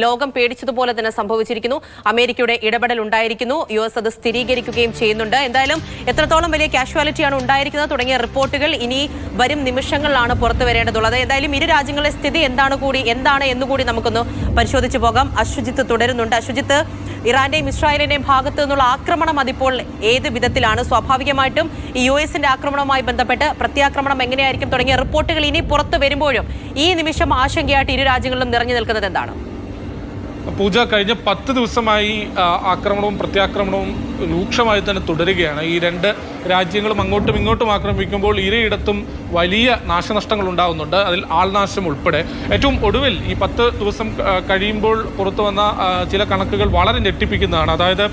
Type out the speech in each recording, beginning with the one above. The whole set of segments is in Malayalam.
ലോകം പേടിച്ചതുപോലെ തന്നെ സംഭവിച്ചിരിക്കുന്നു. അമേരിക്കയുടെ ഇടപെടൽ ഉണ്ടായിരിക്കുന്നു. US അത് സ്ഥിരീകരിക്കുകയും ചെയ്യുന്നുണ്ട്. എന്തായാലും എത്രത്തോളം വലിയ കാഷ്വാലിറ്റിയാണ് ഉണ്ടായിരിക്കുന്നത് തുടങ്ങിയ റിപ്പോർട്ടുകൾ ഇനി വരും നിമിഷങ്ങളിലാണ് പുറത്തു വരേണ്ടതുള്ളത്. എന്തായാലും ഇരു രാജ്യങ്ങളുടെ സ്ഥിതി എന്താണ് എന്നുകൂടി നമുക്കൊന്ന് പരിശോധിച്ചു പോകാം. അശ്വജിത്ത് തുടരുന്നുണ്ട്. അശ്വജിത്ത്, ഇറാന്റെയും ഇസ്രായേലിന്റെയും ഭാഗത്തു നിന്നുള്ള ആക്രമണം അതിപ്പോൾ ഏത് വിധത്തിലാണ്? സ്വാഭാവികമായിട്ടും ഈ US-ന്റെ ആക്രമണവുമായി ബന്ധപ്പെട്ട് പ്രത്യാക്രമണം എങ്ങനെയായിരിക്കും തുടങ്ങിയ റിപ്പോർട്ടുകൾ ഇനി പുറത്തു വരുമ്പോഴും ഈ നിമിഷം ആശങ്കയായിട്ട് ഇരു രാജ്യങ്ങളിലും നിറഞ്ഞു നിൽക്കുന്നത് എന്താണ്? പൂജ, കഴിഞ്ഞ 10 ദിവസമായി ആക്രമണവും പ്രത്യാക്രമണവും രൂക്ഷമായി തന്നെ തുടരുകയാണ്. ഈ രണ്ട് രാജ്യങ്ങളും അങ്ങോട്ടും ഇങ്ങോട്ടും ആക്രമിക്കുമ്പോൾ ഇരയിടത്തും വലിയ നാശനഷ്ടങ്ങൾ ഉണ്ടാകുന്നുണ്ട്, അതിൽ ആൾനാശം ഉൾപ്പെടെ. ഏറ്റവും ഒടുവിൽ ഈ 10 ദിവസം കഴിയുമ്പോൾ പുറത്തു വന്ന ചില കണക്കുകൾ വളരെ ഞെട്ടിപ്പിക്കുന്നതാണ്. അതായത്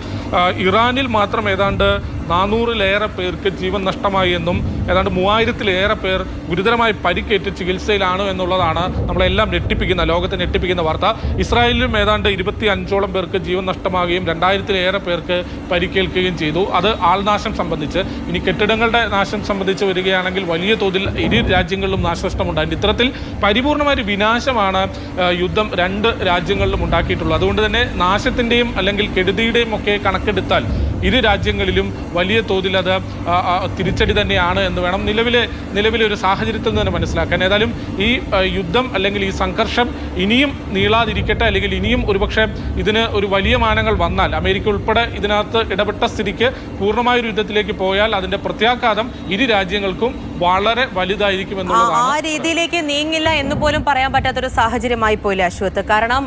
ഇറാനിൽ മാത്രം ഏതാണ്ട് 400-ലേറെ പേർക്ക് ജീവൻ നഷ്ടമായി എന്നും ഏതാണ്ട് 3000-ലേറെ പേർ ഗുരുതരമായി പരിക്കേറ്റ് ചികിത്സയിലാണ് എന്നുള്ളതാണ് നമ്മളെല്ലാം ലോകത്തെ ഞെട്ടിപ്പിക്കുന്ന വാർത്ത. ഇസ്രായേലിലും ഏതാണ്ട് 25ഓളം പേർക്ക് ജീവൻ നഷ്ടമാകുകയും 2000-ലേറെ പേർക്ക് പരിക്കേൽക്കുകയും ചെയ്തു. അത് ആൾനാശം സംബന്ധിച്ച്. ഇനി കെട്ടിടങ്ങളുടെ നാശം സംബന്ധിച്ച് വരികയാണെങ്കിൽ വലിയ തോതിൽ ഇരു രാജ്യങ്ങളിലും നാശനഷ്ടമുണ്ടായി. ഇത്തരത്തിൽ പരിപൂർണമായ വിനാശമാണ് യുദ്ധം രണ്ട് രാജ്യങ്ങളിലും ഉണ്ടാക്കിയിട്ടുള്ളത്. അതുകൊണ്ട് തന്നെ നാശത്തിൻ്റെയും അല്ലെങ്കിൽ കെടുതിയുടെയും ഒക്കെ കണക്കെടുത്താൽ ഇരു രാജ്യങ്ങളിലും വലിയ തോതിൽ അത് തിരിച്ചടി തന്നെയാണ് എന്ന് വേണം നിലവിലെ ഒരു സാഹചര്യത്തിൽ നിന്ന് തന്നെ മനസ്സിലാക്കാൻ. ഏതായാലും ഈ യുദ്ധം അല്ലെങ്കിൽ ഈ സംഘർഷം ഇനിയും നീളാതിരിക്കട്ടെ, അല്ലെങ്കിൽ ഇനിയും ഒരുപക്ഷെ ഇതിന് ഒരു വലിയ മാനങ്ങൾ വന്നാൽ, അമേരിക്ക ഉൾപ്പെടെ ഇതിനകത്ത് ഇടപെട്ട സ്ഥിതിക്ക് പൂർണ്ണമായൊരു യുദ്ധത്തിലേക്ക് പോയാൽ അതിന്റെ പ്രത്യാഘാതം ഇരു രാജ്യങ്ങൾക്കും വളരെ വലുതായിരിക്കും എന്നുള്ളതാണ്. ആ രീതിയിലേക്ക് നീങ്ങില്ല എന്ന് പോലും പറയാൻ പറ്റാത്തൊരു സാഹചര്യമായി പോയില്ല അശ്വത്ത്. കാരണം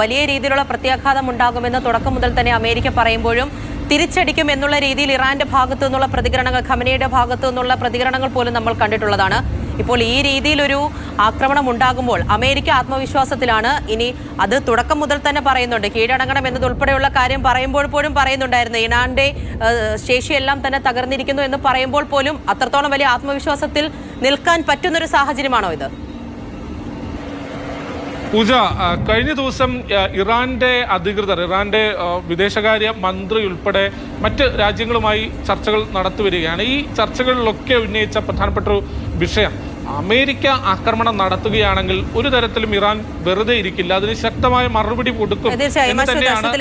വലിയ രീതിയിലുള്ള പ്രത്യാഘാതം ഉണ്ടാകുമെന്ന് തുടക്കം മുതൽ തന്നെ അമേരിക്ക പറയുമ്പോഴും തിരിച്ചടിക്കും എന്നുള്ള രീതിയിൽ ഇറാന്റെ ഭാഗത്തു നിന്നുള്ള പ്രതികരണങ്ങൾ, ഖമനയുടെ ഭാഗത്തു നിന്നുള്ള പ്രതികരണങ്ങൾ പോലും നമ്മൾ കണ്ടിട്ടുള്ളതാണ്. ഇപ്പോൾ ഈ രീതിയിലൊരു ആക്രമണം ഉണ്ടാകുമ്പോൾ അമേരിക്ക ആത്മവിശ്വാസത്തിലാണ്. ഇനി അത് തുടക്കം മുതൽ തന്നെ പറയുന്നുണ്ട്, കീഴടങ്ങണം എന്നതുൾപ്പെടെയുള്ള കാര്യം പറയുമ്പോൾ പോലും പറയുന്നുണ്ടായിരുന്നു ഇറാന്റെ ശേഷിയെല്ലാം തന്നെ തകർന്നിരിക്കുന്നു എന്ന് പറയുമ്പോൾ പോലും അത്രത്തോളം വലിയ ആത്മവിശ്വാസത്തിൽ നിൽക്കാൻ പറ്റുന്നൊരു സാഹചര്യമാണോ ഇത്? പൂജ, കഴിഞ്ഞ ദിവസം ഇറാന്റെ അധികൃതർ, ഇറാന്റെ വിദേശകാര്യ മന്ത്രി ഉൾപ്പെടെ മറ്റ് രാജ്യങ്ങളുമായി ചർച്ചകൾ നടത്തിവരികയാണ്. ഈ ചർച്ചകളിലൊക്കെ ഉന്നയിച്ച പ്രധാനപ്പെട്ട ഒരു വിഷയം, അമേരിക്ക ആക്രമണം നടത്തുകയാണെങ്കിൽ ഒരു തരത്തിലും ഇറാൻ വെറുതെ ഇരിക്കില്ല, അതിന് ശക്തമായ മറുപടി കൊടുക്കും എന്ന് തന്നെയാണ്